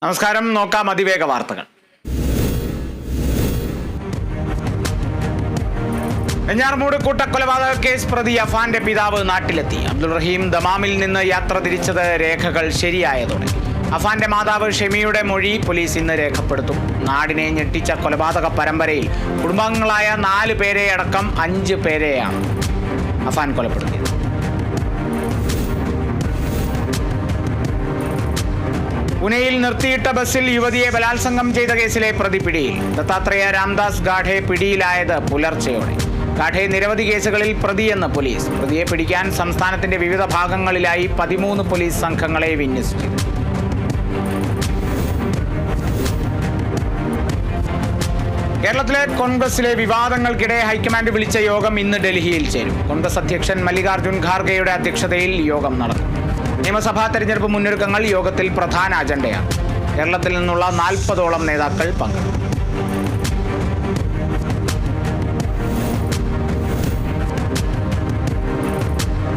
നമസ്കാരം. നോക്കാം അതിവേഗ വാർത്തകൾ. വെഞ്ഞാറമൂട് കൂട്ടക്കൊലപാതക കേസ് പ്രതി അഫാന്റെ പിതാവ് നാട്ടിലെത്തി. അബ്ദുൾ റഹീം ദമാമിൽ നിന്ന് യാത്ര തിരിച്ചത് രേഖകൾ ശരിയായതോടെ. അഫാന്റെ മാതാവ് ഷെമിയുടെ മൊഴി പോലീസ് ഇന്ന് രേഖപ്പെടുത്തും. നാടിനെ ഞെട്ടിച്ച കൊലപാതക പരമ്പരയിൽ കുടുംബാംഗങ്ങളായ 4 പേരെ അടക്കം 5 പേരെയാണ് അഫാൻ കൊലപ്പെടുത്തിയത്. പുനെയിൽ നിർത്തിയിട്ട ബസ്സിൽ യുവതിയെ ബലാത്സംഗം ചെയ്ത കേസിലെ പ്രതി പിടിയിൽ. ദത്താത്രേയ രാംദാസ് ഗാഡെ പിടിയിലായത് പുലർച്ചെയോടെ. ഗാഡെ നിരവധി കേസുകളിൽ പ്രതിയെന്ന് പോലീസ്. പ്രതിയെ പിടിക്കാൻ സംസ്ഥാനത്തിന്റെ വിവിധ ഭാഗങ്ങളിലായി 13 പോലീസ് സംഘങ്ങളെ വിന്യസിച്ചിരുന്നു. കേരളത്തിലെ കോൺഗ്രസിലെ വിവാദങ്ങൾക്കിടെ ഹൈക്കമാൻഡ് വിളിച്ച യോഗം ഇന്ന് ഡൽഹിയിൽ ചേരും. കോൺഗ്രസ് അധ്യക്ഷൻ മല്ലികാർജ്ജുൻ ഖാർഗെയുടെ അധ്യക്ഷതയിൽ യോഗം നടക്കും. നിയമസഭാ തെരഞ്ഞെടുപ്പ് മുന്നൊരുക്കങ്ങൾ യോഗത്തിൽ പ്രധാന അജണ്ടയാണ്. കേരളത്തിൽ നിന്നുള്ള 40ഓളം നേതാക്കൾ പങ്കെടുക്കും.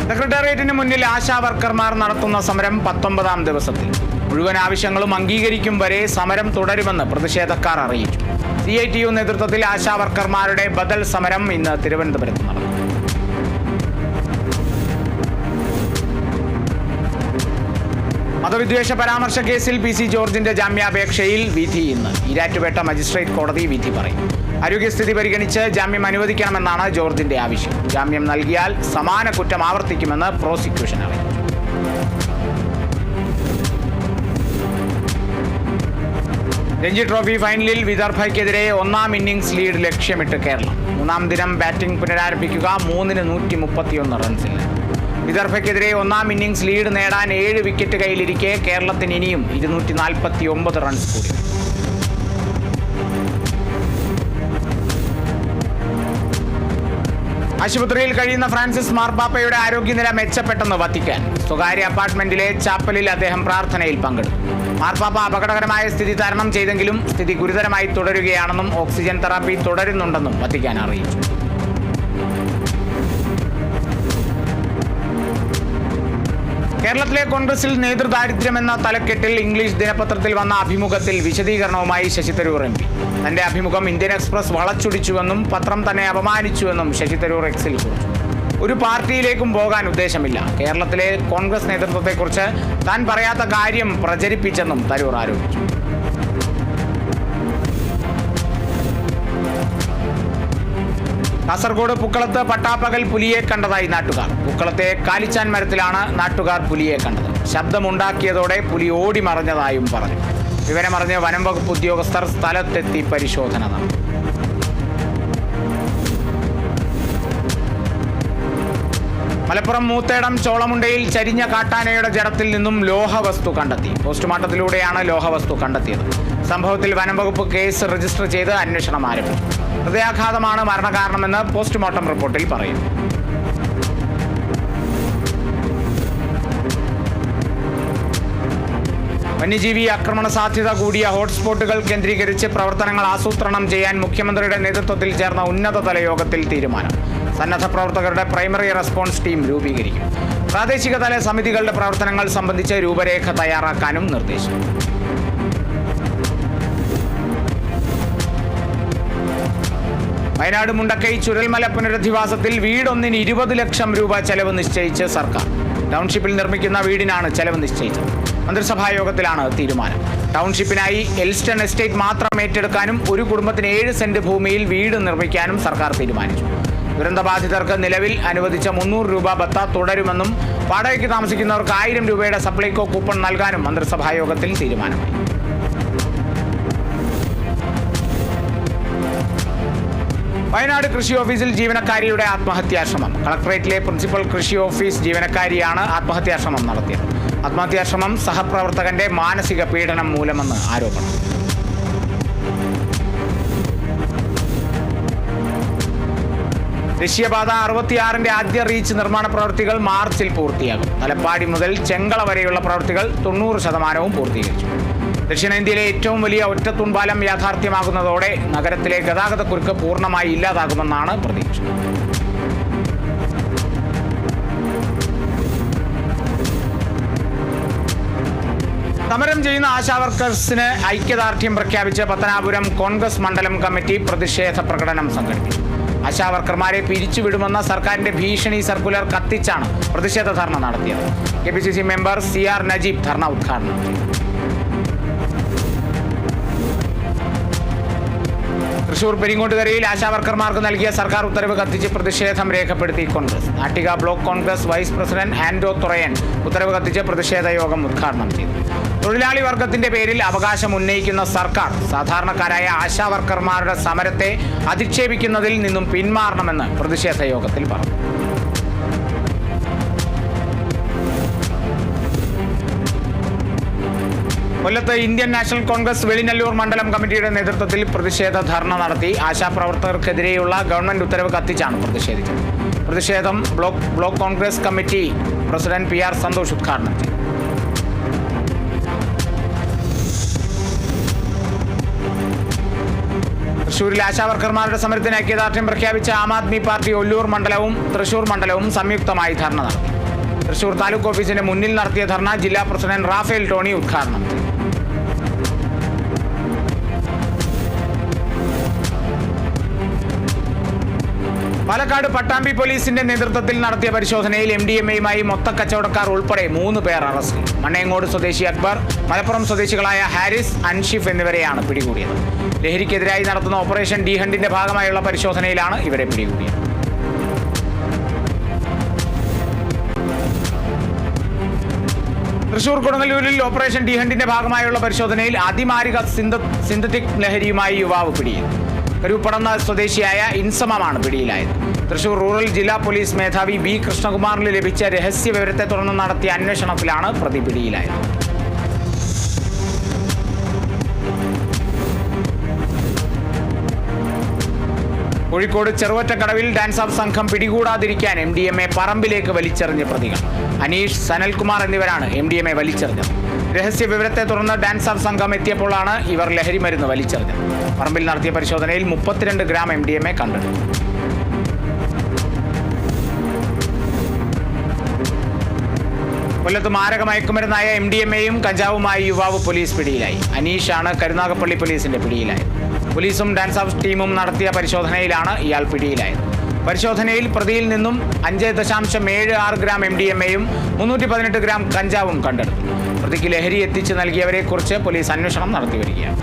സെക്രട്ടേറിയറ്റിന് മുന്നിൽ ആശാ വർക്കർമാർ നടത്തുന്ന സമരം 19ാം ദിവസത്തിൽ. മുഴുവൻ ആവശ്യങ്ങളും അംഗീകരിക്കും വരെ സമരം തുടരുമെന്ന് പ്രതിഷേധക്കാർ അറിയിച്ചു. CITU നേതൃത്വത്തിൽ ആശാ വർക്കർമാരുടെ ബദൽ സമരം ഇന്ന് തിരുവനന്തപുരത്ത് നടക്കും. മതവിദ്വേഷ പരാമർശ കേസിൽ PC ജോർജിന്റെ ജാമ്യാപേക്ഷയിൽ വിധി ഇന്ന്. ഈരാറ്റുപേട്ട മജിസ്ട്രേറ്റ് കോടതി വിധി പറയും. ആരോഗ്യസ്ഥിതി പരിഗണിച്ച് ജാമ്യം അനുവദിക്കണമെന്നാണ് ജോർജിന്റെ ആവശ്യം. ജാമ്യം നൽകിയാൽ സമാന കുറ്റം ആവർത്തിക്കുമെന്ന് പ്രോസിക്യൂഷൻ അറിയിച്ചു. രഞ്ജി ട്രോഫി ഫൈനലിൽ വിദർഭയ്ക്കെതിരെ 1ാം ഇന്നിംഗ്സ് ലീഡ് ലക്ഷ്യമിട്ട് കേരളം. 3ാം ദിനം ബാറ്റിംഗ് പുനരാരംഭിക്കുക. 3ന് 131 റൺസിൽ. വിദർഭയ്ക്കെതിരെ 1ാം ഇന്നിംഗ്സ് ലീഡ് നേടാൻ 7 വിക്കറ്റ് കയ്യിലിരിക്കെ കേരളത്തിന് ഇനിയും 249 റൺസ് കൂടി. ആശുപത്രിയിൽ കഴിയുന്ന ഫ്രാൻസിസ് മാർപ്പാപ്പയുടെ ആരോഗ്യനില മെച്ചപ്പെട്ടെന്ന് വത്തിക്കാൻ. സ്വകാര്യ അപ്പാർട്ട്മെന്റിലെ ചാപ്പലിൽ അദ്ദേഹം പ്രാർത്ഥനയിൽ പങ്കെടുത്തു. മാർപ്പാപ്പ അപകടകരമായ സ്ഥിതി തരണം ചെയ്തെങ്കിലും സ്ഥിതി ഗുരുതരമായി തുടരുകയാണെന്നും ഓക്സിജൻ തെറാപ്പി തുടരുന്നുണ്ടെന്നും വത്തിക്കാൻ അറിയിച്ചു. കേരളത്തിലെ കോൺഗ്രസിൽ നേതൃദാരിദ്ര്യമെന്ന തലക്കെട്ടിൽ ഇംഗ്ലീഷ് ദിനപത്രത്തിൽ വന്ന അഭിമുഖത്തിൽ വിശദീകരണവുമായി ശശി തരൂർ MP. തന്റെ അഭിമുഖം ഇന്ത്യൻ എക്സ്പ്രസ് വളച്ചൊടിച്ചുവെന്നും പത്രം തന്നെ അപമാനിച്ചുവെന്നും ശശി തരൂർ എക്സിൽ കുറിച്ചു. ഒരു പാർട്ടിയിലേക്കും പോകാൻ ഉദ്ദേശമില്ല. കേരളത്തിലെ കോൺഗ്രസ് നേതൃത്വത്തെക്കുറിച്ച് താൻ പറയാത്ത കാര്യം പ്രചരിപ്പിച്ചെന്നും തരൂർ ആരോപിച്ചു. കാസർഗോഡ് പുക്കളത്ത് പട്ടാപ്പകൽ പുലിയെ കണ്ടതായി നാട്ടുകാർ. പുക്കളത്തെ കാലിച്ചാൻ മരത്തിലാണ് നാട്ടുകാർ പുലിയെ കണ്ടത്. ശബ്ദമുണ്ടാക്കിയതോടെ പുലി ഓടി മറഞ്ഞതായും പറഞ്ഞു. വിവരമറിഞ്ഞ് വനം വകുപ്പ് ഉദ്യോഗസ്ഥർ സ്ഥലത്തെത്തി പരിശോധന നടത്തി. മലപ്പുറം മൂത്തേടം ചോളമുണ്ടയിൽ ചരിഞ്ഞ കാട്ടാനയുടെ ജഡത്തിൽ നിന്നും ലോഹവസ്തു കണ്ടെത്തി. പോസ്റ്റ്മോർട്ടത്തിലൂടെയാണ് ലോഹവസ്തു കണ്ടെത്തിയത്. സംഭവത്തിൽ വനം വകുപ്പ് കേസ് രജിസ്റ്റർ ചെയ്ത് അന്വേഷണം ആരംഭിച്ചു. ഹൃദയാഘാതമാണ് മരണകാരണമെന്ന് പോസ്റ്റ്മോർട്ടം റിപ്പോർട്ടിൽ പറയുന്നു. വന്യജീവി ആക്രമണ സാധ്യത കൂടിയ ഹോട്ട്സ്പോട്ടുകൾ കേന്ദ്രീകരിച്ച് പ്രവർത്തനങ്ങൾ ആസൂത്രണം ചെയ്യാൻ മുഖ്യമന്ത്രിയുടെ നേതൃത്വത്തിൽ ചേർന്ന ഉന്നതതല യോഗത്തിൽ തീരുമാനം. സന്നദ്ധ പ്രവർത്തകരുടെ പ്രൈമറി റെസ്പോൺസ് ടീം രൂപീകരിക്കും. പ്രാദേശികതല സമിതികളുടെ പ്രവർത്തനങ്ങൾ സംബന്ധിച്ച് രൂപരേഖ തയ്യാറാക്കാനും നിർദ്ദേശം. വയനാട് മുണ്ടക്കൈ ചുരൽമല പുനരധിവാസത്തിൽ വീടൊന്നിന് 20 ലക്ഷം രൂപ ചെലവ് നിശ്ചയിച്ച് സർക്കാർ. ടൗൺഷിപ്പിൽ നിർമ്മിക്കുന്ന വീടിനാണ് ചെലവ് നിശ്ചയിച്ചത്. മന്ത്രിസഭാ യോഗത്തിലാണ് തീരുമാനം. ടൗൺഷിപ്പിനായി എൽസ്റ്റൺ എസ്റ്റേറ്റ് മാത്രം ഏറ്റെടുക്കാനും ഒരു കുടുംബത്തിന് 7 സെന്റ് ഭൂമിയിൽ വീട് നിർമ്മിക്കാനും സർക്കാർ തീരുമാനിച്ചു. ദുരന്തബാധിതർക്ക് നിലവിൽ അനുവദിച്ച 300 രൂപ ബത്ത തുടരുമെന്നും വാടകയ്ക്ക് താമസിക്കുന്നവർക്ക് 1000 രൂപയുടെ സപ്ലൈകോ കൂപ്പൺ നൽകാനും മന്ത്രിസഭാ യോഗത്തിൽ തീരുമാനമായി. വയനാട് കൃഷി ഓഫീസിൽ ജീവനക്കാരിയുടെ ആത്മഹത്യാശ്രമം. കളക്ടറേറ്റിലെ പ്രിൻസിപ്പൽ കൃഷി ഓഫീസ് ജീവനക്കാരിയാണ് ആത്മഹത്യാശ്രമം നടത്തിയത്. ആത്മഹത്യാശ്രമം സഹപ്രവർത്തകന്റെ മാനസിക പീഡനം മൂലമെന്ന് ആരോപണം. ദേശീയപാത 66ന്റെ ആദ്യ റീച്ച് നിർമ്മാണ പ്രവൃത്തികൾ മാർച്ചിൽ പൂർത്തിയാകും. തലപ്പാടി മുതൽ ചെങ്കള വരെയുള്ള പ്രവൃത്തികൾ 90% പൂർത്തീകരിച്ചു. ദക്ഷിണേന്ത്യയിലെ ഏറ്റവും വലിയ ഒറ്റത്തൂൺപാലം യാഥാർത്ഥ്യമാകുന്നതോടെ നഗരത്തിലെ ഗതാഗതക്കുരുക്ക് പൂർണ്ണമായി ഇല്ലാതാകുമെന്നാണ് പ്രതീക്ഷ. സമരം ചെയ്യുന്ന ആശാവർക്കേഴ്സിന് ഐക്യദാർഢ്യം പ്രഖ്യാപിച്ച് പത്തനാപുരം കോൺഗ്രസ് മണ്ഡലം കമ്മിറ്റി പ്രതിഷേധ പ്രകടനം സംഘടിപ്പിച്ചു. ആശാവർക്കർമാരെ പിരിച്ചുവിടുമെന്ന സർക്കാരിന്റെ ഭീഷണി സർക്കുലർ കത്തിച്ചാണ് പ്രതിഷേധ ധർണ നടത്തിയത്. KPCC മെമ്പർ CR നജീബ് ധർണ ഉദ്ഘാടനം ചെയ്തു. തൃശൂർ പെരിങ്ങോട്ടുകരയിൽ ആശാവർക്കർമാർക്ക് നൽകിയ സർക്കാർ ഉത്തരവ് കത്തിച്ച് പ്രതിഷേധം രേഖപ്പെടുത്തി Congress. Nattika block Congress vice president Ando Thurayan ഉത്തരവ് കത്തിച്ച് പ്രതിഷേധ യോഗം ഉദ്ഘാടനം ചെയ്തു. തൊഴിലാളി വർഗത്തിന്റെ പേരിൽ അവകാശം ഉന്നയിക്കുന്ന സർക്കാർ സാധാരണക്കാരായ ആശാവർക്കർമാരുടെ സമരത്തെ അധിക്ഷേപിക്കുന്നതിൽ നിന്നും പിന്മാറണമെന്ന് പ്രതിഷേധ യോഗത്തിൽ പറഞ്ഞു. കൊല്ലത്ത് ഇന്ത്യൻ നാഷണൽ കോൺഗ്രസ് വെളിനല്ലൂർ മണ്ഡലം കമ്മിറ്റിയുടെ നേതൃത്വത്തിൽ പ്രതിഷേധ ധർണ നടത്തി. ആശാപ്രവർത്തകർക്കെതിരെയുള്ള ഗവൺമെന്റ് ഉത്തരവ് കത്തിച്ചാണ് പ്രതിഷേധിച്ചത്. പ്രതിഷേധം block Congress committee president PR Santhosh ഉദ്ഘാടനം ചെയ്തു. തൃശൂരിൽ ആശാവർക്കർമാരുടെ സമരത്തിന് ഐക്യദാർഢ്യം പ്രഖ്യാപിച്ച ആം ആദ്മി പാർട്ടി ഒല്ലൂർ മണ്ഡലവും തൃശൂർ മണ്ഡലവും സംയുക്തമായി ധർണ നടത്തി. തൃശൂർ താലൂക്ക് ഓഫീസിന്റെ മുന്നിൽ നടത്തിയ ധർണ ജില്ലാ പ്രസിഡന്റ് റാഫേൽ ടോണി ഉദ്ഘാടനം ചെയ്തു. പാലക്കാട് പട്ടാമ്പി പോലീസിന്റെ നേതൃത്വത്തിൽ നടത്തിയ പരിശോധനയിൽ MDMAയുമായി മൊത്തക്കച്ചവടക്കാർ ഉൾപ്പെടെ 3 പേർ അറസ്റ്റിൽ. മണ്ണേങ്ങോട് സ്വദേശി അക്ബർ, മലപ്പുറം സ്വദേശികളായ ഹാരിസ്, അൻഷിഫ് എന്നിവരെയാണ് പിടികൂടിയത്. ലഹരിക്കെതിരായി നടത്തുന്ന ഓപ്പറേഷൻ ഡി ഹണ്ടിന്റെ ഭാഗമായുള്ള പരിശോധനയിലാണ് ഇവരെ പിടികൂടിയത്. തൃശൂർ കൊടുങ്ങല്ലൂരിൽ ഓപ്പറേഷൻ ഡി ഹണ്ടിന്റെ ഭാഗമായുള്ള പരിശോധനയിൽ അതിമാരക സിന്തറ്റിക് ലഹരിയുമായി യുവാവ് പിടിയിൽ. കരൂപ്പടന്ന സ്വദേശിയായ ഇൻസമാണ് പിടിയിലായത്. തൃശൂർ റൂറൽ ജില്ലാ പോലീസ് മേധാവി B കൃഷ്ണകുമാറിന് ലഭിച്ച രഹസ്യ വിവരത്തെ തുടർന്ന് നടത്തിയ അന്വേഷണത്തിലാണ് പ്രതി പിടിയിലായത്. കോഴിക്കോട് ചെറുവറ്റക്കടവിൽ ഡാൻസ് ഓഫ് സംഘം പിടികൂടാതിരിക്കാൻ MDMA പറമ്പിലേക്ക് വലിച്ചെറിഞ്ഞ പ്രതികൾ അനീഷ്, സനൽകുമാർ എന്നിവരാണ് MDMA വലിച്ചെറിഞ്ഞത്. രഹസ്യ വിവരത്തെ തുടർന്ന് ഡാൻസ് ഓഫ് സംഘം എത്തിയപ്പോഴാണ് ഇവർ ലഹരി മരുന്ന് വലിച്ചെറിഞ്ഞത്. പറമ്പിൽ നടത്തിയ പരിശോധനയിൽ 32 ഗ്രാം MDMA കണ്ടെടുത്തു. കൊല്ലത്ത് മാരക മയക്കുമരുന്നായ MDMAയും കഞ്ചാവുമായി യുവാവ് പോലീസ് പിടിയിലായി. അനീഷാണ് കരുനാഗപ്പള്ളി പോലീസിന്റെ പിടിയിലായത്. പോലീസും ഡാൻസ് ഓഫ് ടീമും നടത്തിയ പരിശോധനയിലാണ് ഇയാൾ പിടിയിലായത്. പരിശോധനയിൽ പ്രതിയിൽ നിന്നും 5.76 ഗ്രാം MDMAയും 318 ഗ്രാം കഞ്ചാവും കണ്ടെടുത്തു. പ്രതിക്ക് ലഹരി എത്തിച്ചു നൽകിയവരെക്കുറിച്ച് പോലീസ് അന്വേഷണം നടത്തിവരികയാണ്.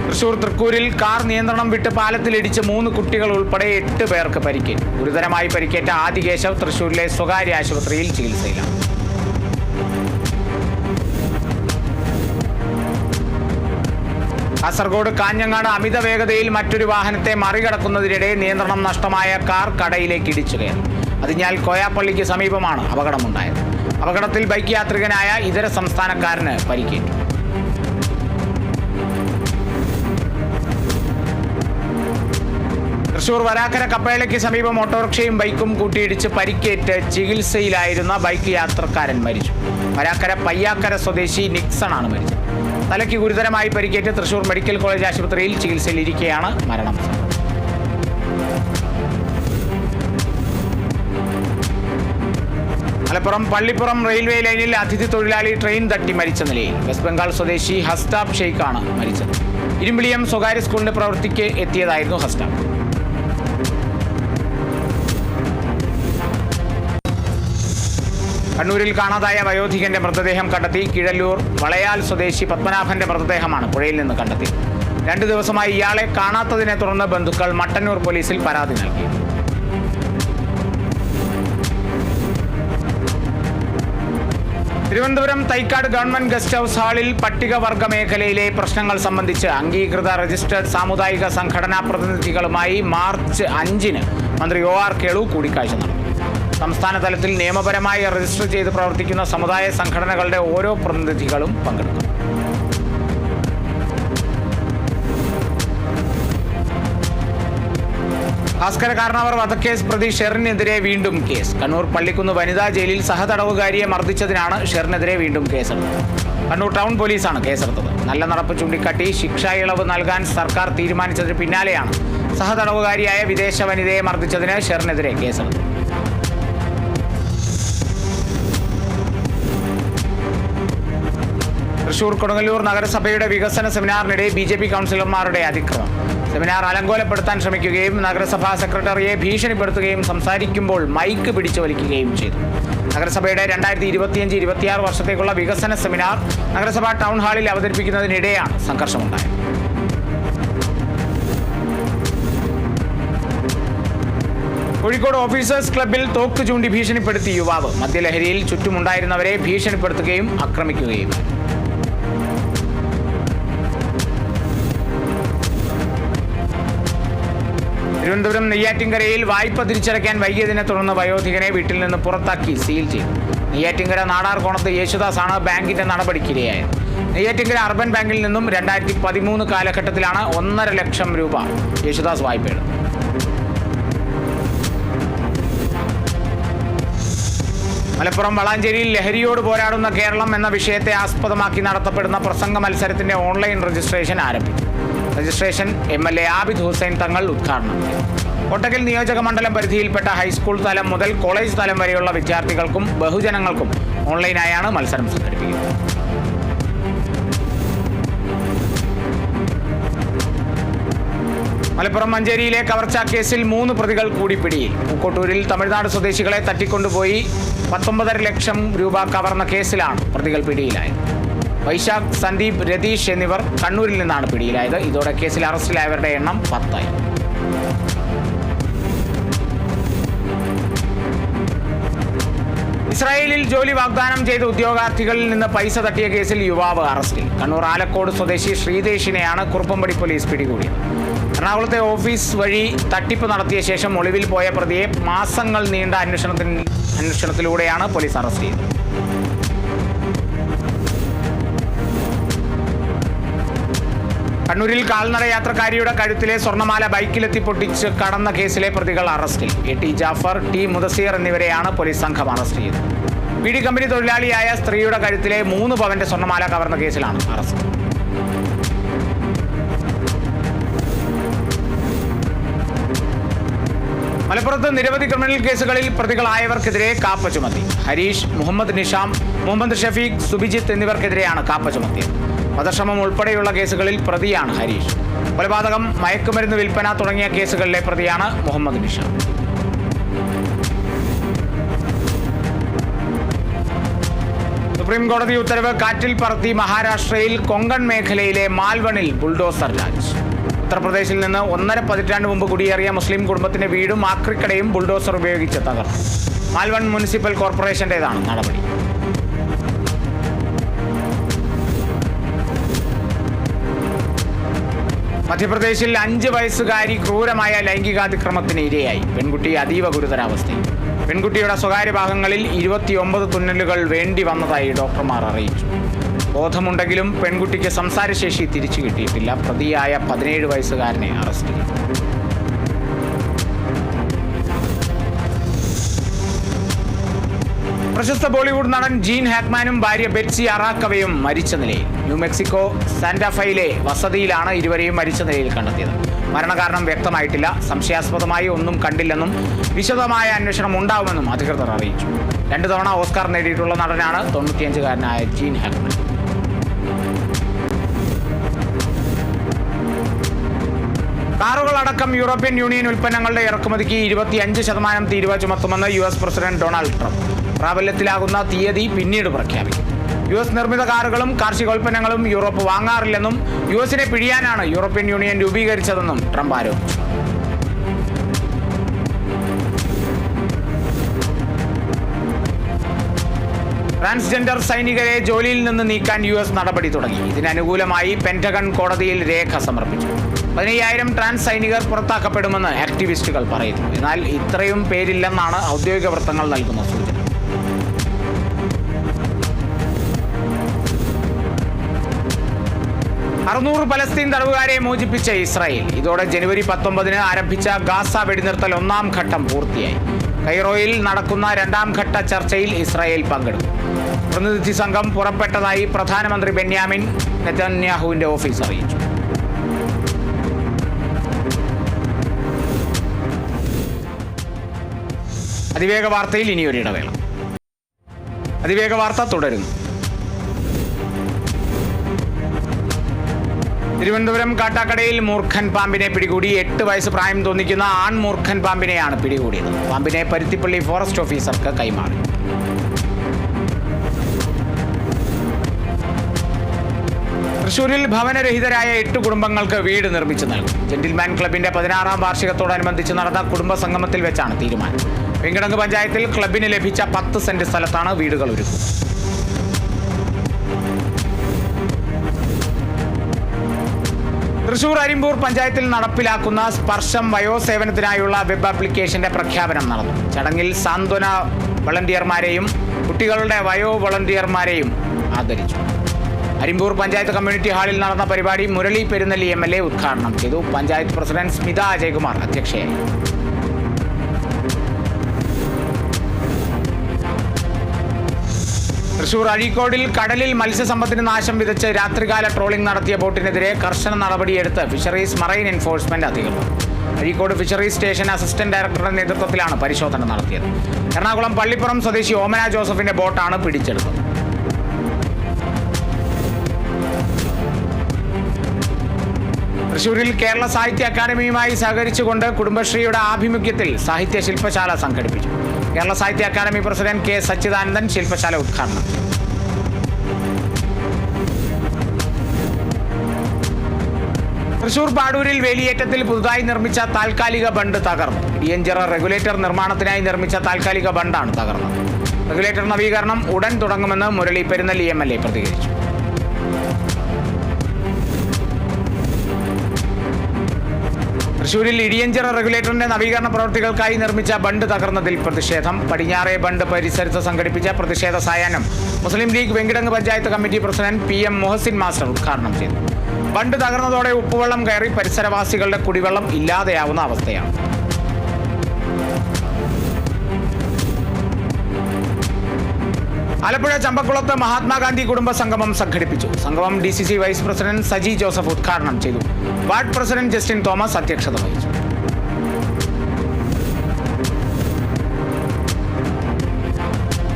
തൃശൂർ തൃക്കൂരിൽ കാർ നിയന്ത്രണം വിട്ട് പാലത്തിലിടിച്ച് 3 കുട്ടികൾ ഉൾപ്പെടെ 8 പേർക്ക് പരിക്കേറ്റു. ഗുരുതരമായി പരിക്കേറ്റ ആദികേശവ് തൃശൂരിലെ സ്വകാര്യ ആശുപത്രിയിൽ ചികിത്സയിലാണ്. കാസർഗോഡ് കാഞ്ഞങ്ങാട് അമിത വേഗതയിൽ മറ്റൊരു വാഹനത്തെ മറികടക്കുന്നതിനിടെ നിയന്ത്രണം നഷ്ടമായ കാർ കടയിലേക്ക് ഇടിച്ചു കയറി. അതിഞ്ഞാൽ കോയാപ്പള്ളിക്ക് സമീപമാണ് അപകടമുണ്ടായത്. അപകടത്തിൽ ബൈക്ക് യാത്രികനായ ഇതര സംസ്ഥാനക്കാരന് പരിക്കേറ്റു. തൃശൂർ വരാക്കര കപ്പേളയ്ക്ക് സമീപം ഓട്ടോറിക്ഷയും ബൈക്കും കൂട്ടിയിടിച്ച് പരിക്കേറ്റ് ചികിത്സയിലായിരുന്ന ബൈക്ക് യാത്രക്കാരൻ മരിച്ചു. വരാക്കര പയ്യാക്കര സ്വദേശി നിക്സൺ ആണ് മരിച്ചത്. തലയ്ക്ക് ഗുരുതരമായി പരിക്കേറ്റ് തൃശൂർ മെഡിക്കൽ കോളേജ് ആശുപത്രിയിൽ ചികിത്സയിലിരിക്കെയാണ് മരണം. മലപ്പുറം പള്ളിപ്പുറം റെയിൽവേ ലൈനിൽ അതിഥി തൊഴിലാളി ട്രെയിൻ തട്ടി മരിച്ച നിലയിൽ. വെസ്റ്റ് ബംഗാൾ സ്വദേശി ഹസ്താബ് ഷെയ്ഖാണ് മരിച്ചത്. ഇരുമ്പിളിയം സ്വകാര്യ സ്കൂളിന്റെ പ്രവൃത്തിക്ക് എത്തിയതായിരുന്നു ഹസ്താബ്. കണ്ണൂരിൽ കാണാതായ വയോധികന്റെ മൃതദേഹം കണ്ടെത്തി. കീഴല്ലൂർ വളയാൽ സ്വദേശി പത്മനാഭന്റെ മൃതദേഹമാണ് പുഴയിൽ നിന്ന് കണ്ടെത്തിയത്. 2 ദിവസമായി ഇയാളെ കാണാത്തതിനെ തുടർന്ന് ബന്ധുക്കൾ മട്ടന്നൂർ പോലീസിൽ പരാതി നൽകി. Thiruvananthapuram Thycaud government guest house ഹാളിൽ പട്ടികവർഗ മേഖലയിലെ പ്രശ്നങ്ങൾ സംബന്ധിച്ച് അംഗീകൃത രജിസ്റ്റേർഡ് സാമുദായിക സംഘടനാ പ്രതിനിധികളുമായി മാർച്ച് 5-ന് മന്ത്രി OR കേളു കൂടിക്കാഴ്ച നടത്തി. സംസ്ഥാന തലത്തിൽ നിയമപരമായി രജിസ്റ്റർ ചെയ്ത് പ്രവർത്തിക്കുന്ന സമുദായ സംഘടനകളുടെ ഓരോ പ്രതിനിധികളും പങ്കെടുക്കും. ഭാസ്കര കാരണവർ വധക്കേസ് പ്രതി ഷെറിനെതിരെ വീണ്ടും കേസ്. കണ്ണൂർ പള്ളിക്കുന്ന് വനിതാ ജയിലിൽ സഹതടവുകാരിയെ മർദ്ദിച്ചതിനാണ് ഷെറിനെതിരെ വീണ്ടും കേസെടുത്തത്. കണ്ണൂർ ടൗൺ പോലീസാണ് കേസെടുത്തത്. നല്ല നടപ്പ് ചൂണ്ടിക്കാട്ടി ശിക്ഷാ ഇളവ് നൽകാൻ സർക്കാർ തീരുമാനിച്ചതിന് പിന്നാലെയാണ് സഹതടവുകാരിയായ വിദേശ വനിതയെ മർദ്ദിച്ചതിന് ഷെറിനെതിരെ കേസെടുത്തത്. തൃശൂർ കൊടുങ്ങല്ലൂർ നഗരസഭയുടെ വികസന സെമിനാറിനിടെ BJP കൗൺസിലർമാരുടെ അതിക്രമം. സെമിനാർ അലങ്കോലപ്പെടുത്താൻ ശ്രമിക്കുകയും നഗരസഭാ സെക്രട്ടറിയെ ഭീഷണിപ്പെടുത്തുകയും സംസാരിക്കുമ്പോൾ മൈക്ക് പിടിച്ചു വലിക്കുകയും ചെയ്തു. നഗരസഭയുടെ 2025-26 വർഷത്തേക്കുള്ള വികസന സെമിനാർ നഗരസഭാ ടൗൺ ഹാളിൽ അവതരിപ്പിക്കുന്നതിനിടെയാണ് സംഘർഷമുണ്ടായത്. കോഴിക്കോട് ഓഫീസേഴ്സ് ക്ലബ്ബിൽ തോക്ക് ചൂണ്ടി ഭീഷണിപ്പെടുത്തി യുവാവ്. മദ്യലഹരിയിൽ ചുറ്റുമുണ്ടായിരുന്നവരെ ഭീഷണിപ്പെടുത്തുകയും ആക്രമിക്കുകയും. തിരുവനന്തപുരം നെയ്യാറ്റിൻകരയിൽ വായ്പ തിരിച്ചടയ്ക്കാൻ വൈകിയതിനെ തുടർന്ന് വയോധികനെ വീട്ടിൽ നിന്ന് പുറത്താക്കി സീൽ ചെയ്തു. നെയ്യാറ്റിൻകര നാടാർകോണത്ത് യേശുദാസാണ് ബാങ്കിന്റെ നടപടിക്കിരയായത്. നെയ്യാറ്റിൻകര അർബൻ ബാങ്കിൽ നിന്നും 2013 കാലഘട്ടത്തിലാണ് 1.5 ലക്ഷം രൂപ യേശുദാസ് വായ്പയെടുത്തത്. മലപ്പുറം വളാഞ്ചേരിയിൽ ലഹരിയോട് പോരാടുന്ന കേരളം എന്ന വിഷയത്തെ ആസ്പദമാക്കി നടത്തപ്പെടുന്ന പ്രസംഗ മത്സരത്തിന്റെ ഓൺലൈൻ രജിസ്ട്രേഷൻ ആരംഭിച്ചു. രജിസ്ട്രേഷൻ MLA ആബിദ് ഹുസൈൻ തങ്ങൾ ഉദ്ഘാടനം ചെയ്തു. കോട്ടക്കൽ നിയോജക മണ്ഡലം പരിധിയിൽപ്പെട്ട ഹൈസ്കൂൾ തലം മുതൽ കോളേജ് തലം വരെയുള്ള വിദ്യാർത്ഥികൾക്കും ബഹുജനങ്ങൾക്കും ഓൺലൈനായാണ് മത്സരം സംഘടിപ്പിക്കുന്നത്. മലപ്പുറം മഞ്ചേരിയിലെ കവർച്ചാ കേസിൽ 3 പ്രതികൾ കൂടി പിടിയിൽ. പൂക്കോട്ടൂരിൽ തമിഴ്നാട് സ്വദേശികളെ തട്ടിക്കൊണ്ടുപോയി 19.5 ലക്ഷം രൂപ കവർന്ന കേസിലാണ് പ്രതികൾ പിടിയിലായത്. വൈശാഖ്, സന്ദീപ്, രതീഷ് എന്നിവർ കണ്ണൂരിൽ നിന്നാണ് പിടിയിലായത്. ഇതോടെ കേസിൽ അറസ്റ്റിലായവരുടെ എണ്ണം 10 ആയി. ഇസ്രായേലിൽ ജോലി വാഗ്ദാനം ചെയ്ത ഉദ്യോഗാർത്ഥികളിൽ നിന്ന് പൈസ തട്ടിയ കേസിൽ യുവാവ് അറസ്റ്റിൽ. കണ്ണൂർ ആലക്കോട് സ്വദേശി ശ്രീദേശിനെയാണ് കുറുപ്പംപടി പോലീസ് പിടികൂടിയത്. എറണാകുളത്തെ ഓഫീസ് വഴി തട്ടിപ്പ് നടത്തിയ ശേഷം ഒളിവിൽ പോയ പ്രതിയെ മാസങ്ങൾ നീണ്ട അന്വേഷണത്തിലൂടെയാണ് പോലീസ് അറസ്റ്റ് ചെയ്തത്. കണ്ണൂരിൽ കാൽനട യാത്രക്കാരിയുടെ കഴുത്തിലെ സ്വർണ്ണമാല ബൈക്കിലെത്തി പൊട്ടിച്ച് കടന്ന കേസിലെ പ്രതികൾ അറസ്റ്റിൽ. AT ജാഫർ, T മുദസീർ എന്നിവരെയാണ് പോലീസ് സംഘം അറസ്റ്റ് ചെയ്തത്. ബീഡി കമ്പനി തൊഴിലാളിയായ സ്ത്രീയുടെ കഴുത്തിലെ 3 പവന്റെ സ്വർണ്ണമാല കവർന്ന കേസിലാണ് അറസ്റ്റ്. മലപ്പുറത്ത് നിരവധി ക്രിമിനൽ കേസുകളിൽ പ്രതികളായവർക്കെതിരെ കാപ്പ ചുമത്തി. ഹരീഷ്, മുഹമ്മദ് നിഷാം, മുഹമ്മദ് ഷഫീഖ്, സുബിജിത്ത് എന്നിവർക്കെതിരെയാണ് കാപ്പ ചുമത്തിയത്. വധശ്രമം ഉൾപ്പെടെയുള്ള കേസുകളിൽ പ്രതിയാണ് ഹരീഷ്. കൊലപാതകം, മയക്കുമരുന്ന് വിൽപ്പന തുടങ്ങിയ കേസുകളിലെ പ്രതിയാണ് മുഹമ്മദ് നിഷാം. സുപ്രീം കോടതി ഉത്തരവ് കാറ്റിൽ പറത്തി മഹാരാഷ്ട്രയിൽ കൊങ്കൺ മേഖലയിലെ മാൽവണിൽ ബുൾഡോസർ രാജ്. ഉത്തർപ്രദേശിൽ നിന്ന് 1.5 പതിറ്റാണ്ട് മുമ്പ് കുടിയേറിയ മുസ്ലിം കുടുംബത്തിന്റെ വീടും ആക്രിക്കടയും ബുൾഡോസർ ഉപയോഗിച്ച് തകർന്നു. മാൽവൺ മുനിസിപ്പൽ കോർപ്പറേഷന്റേതാണ് നടപടി. മധ്യപ്രദേശിൽ 5 വയസ്സുകാരി ക്രൂരമായ ലൈംഗികാതിക്രമത്തിന് ഇരയായി. പെൺകുട്ടി അതീവ ഗുരുതരാവസ്ഥയിൽ. പെൺകുട്ടിയുടെ സ്വകാര്യ ഭാഗങ്ങളിൽ 29 തുന്നലുകൾ വേണ്ടി വന്നതായി ഡോക്ടർമാർ അറിയിച്ചു. ബോധമുണ്ടെങ്കിലും പെൺകുട്ടിക്ക് സംസാരശേഷി തിരിച്ചു കിട്ടിയിട്ടില്ല. പ്രതിയായ 17 വയസ്സുകാരനെ അറസ്റ്റ് ചെയ്തു. പ്രശസ്ത ബോളിവുഡ് നടൻ ജീൻ ഹാക്മാനും ഭാര്യ ബെറ്റ്സി അറാക്കവയും മരിച്ച നിലയിൽ. ന്യൂമെക്സിക്കോ സാന്റാഫയിലെ വസതിയിലാണ് ഇരുവരെയും മരിച്ച നിലയിൽ കണ്ടെത്തിയത്. മരണകാരണം വ്യക്തമായിട്ടില്ല. സംശയാസ്പദമായി ഒന്നും കണ്ടില്ലെന്നും വിശദമായ അന്വേഷണം ഉണ്ടാവുമെന്നും അധികൃതർ അറിയിച്ചു. 2 തവണ ഓസ്കാർ നേടിയിട്ടുള്ള നടനാണ് 95-കാരനായ ജീൻ ഹാക്മാൻ. കാറുകളടക്കം യൂറോപ്യൻ യൂണിയൻ ഉൽപ്പന്നങ്ങളുടെ ഇറക്കുമതിക്ക് 25% തീരുവ ചുമത്തുമെന്ന് US പ്രസിഡന്റ് ഡൊണാൾഡ് ട്രംപ്. പ്രാബല്യത്തിലാകുന്ന തീയതി പിന്നീട് പ്രഖ്യാപിക്കും. US നിർമ്മിത കാറുകളും കാർഷികോൽപ്പന്നങ്ങളും യൂറോപ്പ് വാങ്ങാറില്ലെന്നും USനെ പിഴിയാനാണ് യൂറോപ്യൻ യൂണിയൻ രൂപീകരിച്ചതെന്നും ട്രംപ് ആരോപിച്ചു. ട്രാൻസ്ജെൻഡർ സൈനികരെ ജോലിയിൽ നിന്ന് നീക്കാൻ US നടപടി തുടങ്ങി. ഇതിനനുകൂലമായി പെന്റഗൺ കോടതിയിൽ രേഖ സമർപ്പിച്ചു. 15,000 ട്രാൻസ് സൈനികർ പുറത്താക്കപ്പെടുമെന്ന് ആക്ടിവിസ്റ്റുകൾ പറയുന്നു. എന്നാൽ ഇത്രയും പേരില്ലെന്നാണ് ഔദ്യോഗിക വൃത്തങ്ങൾ നൽകുന്ന സൂചന. അറുന്നൂറ് പലസ്തീൻ തടവുകാരെ മോചിപ്പിച്ച ഇസ്രായേൽ. ഇതോടെ ജനുവരി 19 ആരംഭിച്ച ഗാസ വെടിനിർത്തൽ 1ാം ഘട്ടം പൂർത്തിയായി. കൈറോയിൽ നടക്കുന്ന 2ാം ഘട്ട ചർച്ചയിൽ ഇസ്രായേൽ പങ്കെടുക്കും. പ്രതിനിധി സംഘം പുറപ്പെട്ടതായി പ്രധാനമന്ത്രി ബെന്യാമിൻ നെതന്യാഹുവിന്റെ ഓഫീസ് അറിയിച്ചു. അതിവേഗ വാർത്തയിൽ ഇനിയൊരു ഇടവേള. അതിവേഗ വാർത്ത തുടരുന്നു. തിരുവനന്തപുരം കാട്ടാക്കടയിൽ മൂർഖൻ പാമ്പിനെ പിടികൂടി. 8 വയസ്സ് പ്രായം തോന്നിക്കുന്ന ആൺ മൂർഖൻ പാമ്പിനെയാണ് പിടികൂടിയത്. പാമ്പിനെ പരുത്തിപ്പള്ളി ഫോറസ്റ്റ് ഓഫീസർക്ക് കൈമാറി. തൃശൂരിൽ ഭവനരഹിതരായ 8 കുടുംബങ്ങൾക്ക് വീട് നിർമ്മിച്ചു നൽകും. ജെന്റിൽമാൻ ക്ലബിന്റെ 16ാം വാർഷികത്തോടനുബന്ധിച്ച് നടന്ന കുടുംബ സംഗമത്തിൽ വെച്ചാണ് തീരുമാനം. വെങ്കിടങ്ങ് പഞ്ചായത്തിൽ ക്ലബിന് ലഭിച്ച 10 സെന്റ് സ്ഥലത്താണ് വീടുകൾ ഒരുക്കുന്നത്. തൃശൂർ അരിമ്പൂർ പഞ്ചായത്തിൽ നടപ്പിലാക്കുന്ന സ്പർശം വയോസേവനത്തിനായുള്ള വെബ് ആപ്ലിക്കേഷന്റെ പ്രഖ്യാപനം നടന്നു. ചടങ്ങിൽ സാന്ത്വന വളണ്ടിയർമാരെയും കുട്ടികളുടെ വയോ വളണ്ടിയർമാരെയും ആദരിച്ചു. അരിമ്പൂർ പഞ്ചായത്ത് കമ്മ്യൂണിറ്റി ഹാളിൽ നടന്ന പരിപാടി മുരളി പെരുന്നെല്ലി MLA ഉദ്ഘാടനം ചെയ്തു. പഞ്ചായത്ത് പ്രസിഡന്റ് സ്മിത അജയ്കുമാർ അധ്യക്ഷയായി. തൃശൂർ അഴീക്കോടിൽ കടലിൽ മത്സ്യസമ്പത്തിന് നാശം വിതച്ച് രാത്രികാല ട്രോളിംഗ് നടത്തിയ ബോട്ടിനെതിരെ കർശന നടപടിയെടുത്ത് ഫിഷറീസ് മറൈൻ എൻഫോഴ്സ്മെന്റ് അധികൃതർ. അഴീക്കോട് ഫിഷറീസ് സ്റ്റേഷൻ അസിസ്റ്റന്റ് ഡയറക്ടറുടെ നേതൃത്വത്തിലാണ് പരിശോധന നടത്തിയത്. എറണാകുളം പള്ളിപ്പുറം സ്വദേശി ഓമന ജോസഫിന്റെ ബോട്ടാണ് പിടിച്ചെടുത്തത്. തൃശൂരിൽ കേരള സാഹിത്യ അക്കാദമിയുമായി സഹകരിച്ചുകൊണ്ട് കുടുംബശ്രീയുടെ ആഭിമുഖ്യത്തിൽ സാഹിത്യ ശില്പശാല സംഘടിപ്പിച്ചു. കേരള സാഹിത്യ അക്കാദമി പ്രസിഡന്റ് K. സച്ചിദാനന്ദൻ ശില്പശാല ഉദ്ഘാടനം ചെയ്തു. തൃശൂർ പാടൂരിൽ വേലിയേറ്റത്തിൽ പുതുതായി നിർമ്മിച്ച താൽക്കാലിക ബണ്ട് തകർന്നു. ഇടിയഞ്ചിറ റെഗുലേറ്റർ നിർമ്മാണത്തിനായി നിർമ്മിച്ച താൽക്കാലിക ബണ്ടാണ് തകർന്നത്. റെഗുലേറ്റർ നവീകരണം ഉടൻ തുടങ്ങുമെന്ന് മുരളി പെരുന്നെല്ലി MLA പ്രതികരിച്ചു. തൃശൂരിൽ ഇടിയഞ്ചിറ റെഗുലേറ്ററിന്റെ നവീകരണ പ്രവൃത്തികൾക്കായി നിർമ്മിച്ച ബണ്ട് തകർന്നതിൽ പ്രതിഷേധം. പടിഞ്ഞാറേ ബണ്ട് പരിസരത്ത് സംഘടിപ്പിച്ച പ്രതിഷേധ സായാഹ്നം Muslim League Venkitangu panchayat committee president PM Muhasin master ഉദ്ഘാടനം ചെയ്തു. ബണ്ട് തകർന്നതോടെ ഉപ്പുവെള്ളം കയറി പരിസരവാസികളുടെ കുടിവെള്ളം ഇല്ലാതെയാവുന്ന അവസ്ഥയാണ്. ആലപ്പുഴ ചമ്പക്കുളത്ത് മഹാത്മാഗാന്ധി കുടുംബ സംഗമം സംഘടിപ്പിച്ചു. സംഗമം DCC vice president Saji Joseph ഉദ്ഘാടനം ചെയ്തു. വാർഡ് പ്രസിഡന്റ് ജസ്റ്റിൻ തോമസ് അധ്യക്ഷത വഹിച്ചു.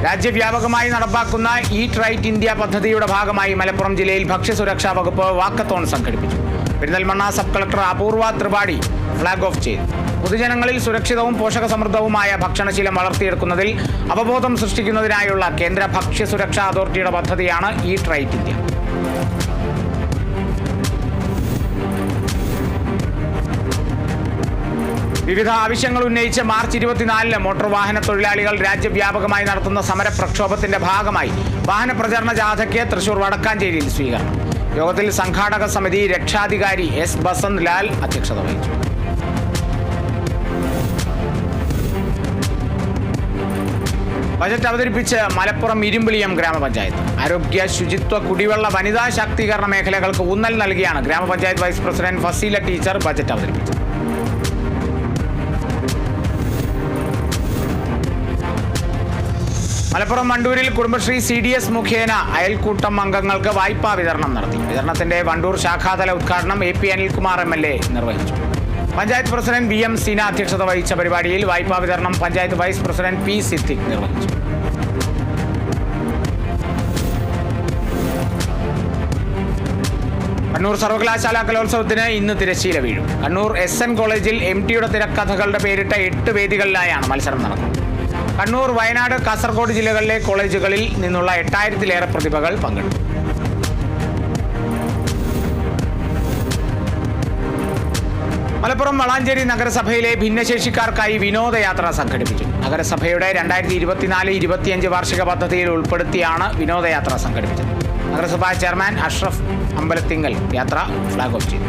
രാജ്യവ്യാപകമായി നടപ്പാക്കുന്ന ഈറ്റ് റൈറ്റ് ഇന്ത്യ പദ്ധതിയുടെ ഭാഗമായി മലപ്പുറം ജില്ലയിൽ ഭക്ഷ്യസുരക്ഷാ വകുപ്പ് വാക്കത്തോൺ സംഘടിപ്പിച്ചു. പെരിന്തൽമണ്ണ സബ് കളക്ടർ അപൂർവ ത്രിപാഠി ഫ്ളാഗ് ഓഫ് ചെയ്തു. പൊതുജനങ്ങളിൽ സുരക്ഷിതവും പോഷകസമൃദ്ധവുമായ ഭക്ഷണശീലം വളർത്തിയെടുക്കുന്നതിൽ അവബോധം സൃഷ്ടിക്കുന്നതിനായുള്ള കേന്ദ്ര ഭക്ഷ്യസുരക്ഷാ അതോറിറ്റിയുടെ പദ്ധതിയാണ് ഈറ്റ് റൈറ്റ് ഇന്ത്യ. വിവിധ ആവശ്യങ്ങൾ ഉന്നയിച്ച് മാർച്ച് 24-ന് മോട്ടോർ വാഹന തൊഴിലാളികൾ രാജ്യവ്യാപകമായി നടത്തുന്ന സമര പ്രക്ഷോഭത്തിന്റെ ഭാഗമായി വാഹന പ്രചരണ ജാഥയ്ക്ക് തൃശൂർ വടക്കാഞ്ചേരിയിൽ സ്വീകരണം. യോഗത്തിൽ സംഘാടക സമിതി രക്ഷാധികാരി S. ബസന്ത് ലാൽ അധ്യക്ഷത വഹിച്ചു. ബജറ്റ് അവതരിപ്പിച്ച് മലപ്പുറം ഇരുമ്പിളിയം ഗ്രാമപഞ്ചായത്ത്. ആരോഗ്യ, ശുചിത്വ, കുടിവെള്ള, വനിതാ ശാക്തീകരണ മേഖലകൾക്ക് ഊന്നൽ നൽകിയാണ് ഗ്രാമപഞ്ചായത്ത് vice president Faseela teacher budget അവതരിപ്പിച്ചത്. മലപ്പുറം വണ്ടൂരിൽ കുടുംബശ്രീ CDS മുഖേന അയൽക്കൂട്ടം അംഗങ്ങൾക്ക് വായ്പാ വിതരണം നടത്തി. വിതരണത്തിന്റെ വണ്ടൂർ ശാഖാതല ഉദ്ഘാടനം AP അനിൽകുമാർ MLA നിർവഹിച്ചു. പഞ്ചായത്ത് പ്രസിഡന്റ് VM സീന അധ്യക്ഷത വഹിച്ച പരിപാടിയിൽ വായ്പാ വിതരണം panchayat vice president P. Siddique നിർവഹിച്ചു. കണ്ണൂർ സർവകലാശാല കലോത്സവത്തിന് ഇന്ന് തിരശ്ശീല വീഴും. കണ്ണൂർ SN കോളേജിൽ MTയുടെ തിരക്കഥകളുടെ പേരിട്ട 8 വേദികളിലായാണ് മത്സരം നടക്കുന്നത്. കണ്ണൂർ, വയനാട്, കാസർഗോഡ് ജില്ലകളിലെ കോളേജുകളിൽ നിന്നുള്ള 8000-ലേറെ പ്രതിഭകൾ പങ്കെടുത്തു. മലപ്പുറം വളാഞ്ചേരി നഗരസഭയിലെ ഭിന്നശേഷിക്കാർക്കായി വിനോദയാത്ര സംഘടിപ്പിച്ചു. നഗരസഭയുടെ 2024-25 വാർഷിക പദ്ധതിയിൽ ഉൾപ്പെടുത്തിയാണ് വിനോദയാത്ര സംഘടിപ്പിച്ചത്. നഗരസഭാ ചെയർമാൻ അഷ്റഫ് അമ്പലത്തിങ്കൽ യാത്ര ഫ്ളാഗ് ഓഫ് ചെയ്തു.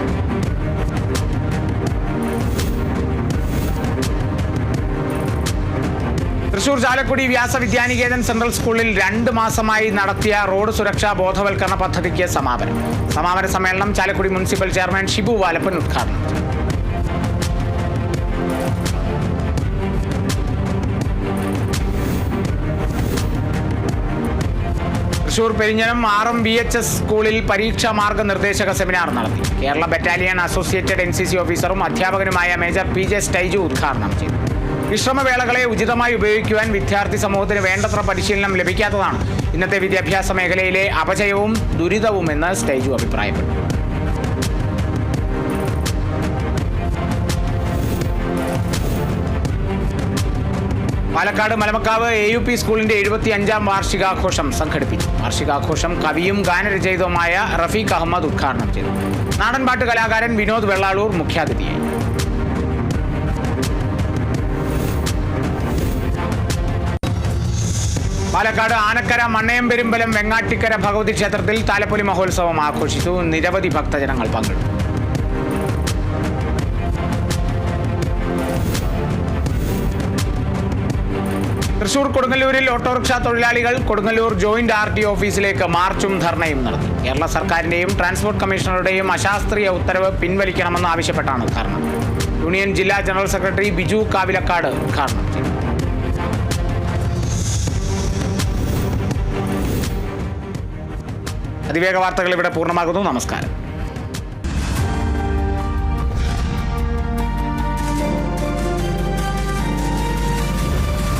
തൃശൂർ ചാലക്കുടി വ്യാസവിദ്യാനികേതൻ സെൻട്രൽ സ്കൂളിൽ 2 മാസമായി നടത്തിയ റോഡ് സുരക്ഷാ ബോധവൽക്കരണ പദ്ധതിക്ക് സമാപനം. സമാപന സമ്മേളനം ചാലക്കുടി മുനിസിപ്പൽ ചെയർമാൻ ഷിബു വാലപ്പൻ ഉദ്ഘാടനം ചെയ്തു. തൃശൂർ പെരിഞ്ഞനം RMVHS സ്കൂളിൽ പരീക്ഷാ മാർഗനിർദ്ദേശക സെമിനാർ നടത്തി. കേരള ബറ്റാലിയൻ അസോസിയേറ്റഡ് NCC ഓഫീസറും അധ്യാപകനുമായ മേജർ PJ സ്റ്റൈജു ഉദ്ഘാടനം ചെയ്തു. വിശ്രമവേളകളെ ഉചിതമായി ഉപയോഗിക്കുവാൻ വിദ്യാർത്ഥി സമൂഹത്തിന് വേണ്ടത്ര പരിശീലനം ലഭിക്കാത്തതാണ് ഇന്നത്തെ വിദ്യാഭ്യാസ മേഖലയിലെ അപജയവും ദുരിതവുമെന്ന് സ്റ്റൈജു അഭിപ്രായപ്പെട്ടു. പാലക്കാട് മലമക്കാവ് AUP സ്കൂളിന്റെ 75-ാം വാർഷികാഘോഷം സംഘടിപ്പിച്ചു. വാർഷികാഘോഷം കവിയും ഗാനരചയിതവുമായ റഫീഖ് അഹമ്മദ് ഉദ്ഘാടനം ചെയ്തു. നാടൻപാട്ട് കലാകാരൻ വിനോദ് വെള്ളാളൂർ മുഖ്യാതിഥിയായി. പാലക്കാട് ആനക്കര മണ്ണയംപെരുമ്പലം വെങ്ങാട്ടിക്കര ഭഗവതി ക്ഷേത്രത്തിൽ താലപ്പൊലി മഹോത്സവം ആഘോഷിച്ചു. നിരവധി ഭക്തജനങ്ങൾ പങ്കെടുത്തു. തൃശൂർ കൊടുങ്ങല്ലൂരിൽ ഓട്ടോറിക്ഷ തൊഴിലാളികൾ കൊടുങ്ങല്ലൂർ ജോയിന്റ് RTO ഓഫീസിലേക്ക് മാർച്ചും ധർണയും നടത്തി. കേരള സർക്കാരിന്റെയും ട്രാൻസ്പോർട്ട് കമ്മീഷണറുടെയും അശാസ്ത്രീയ ഉത്തരവ് പിൻവലിക്കണമെന്ന് ആവശ്യപ്പെട്ടാണ് ധർണ. യൂണിയൻ ജില്ലാ ജനറൽ സെക്രട്ടറി ബിജു കാവിലക്കാട് ഉദ്ഘാടനം ചെയ്തു. അതിവേഗ വാർത്തകൾ ഇവിടെ പൂർണ്ണമാകുന്നു. നമസ്കാരം.